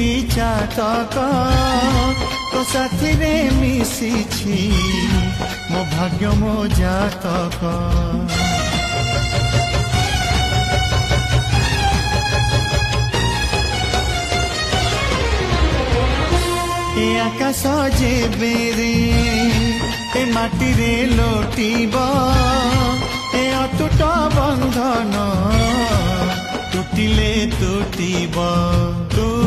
दुईटी चातक तो साथी रे मिशिछि मो भाग्य मो जातक ए आकाश जेबेरे ए माटी रे लोटिब ए अटूट बंधन टूटिले टूटिब तू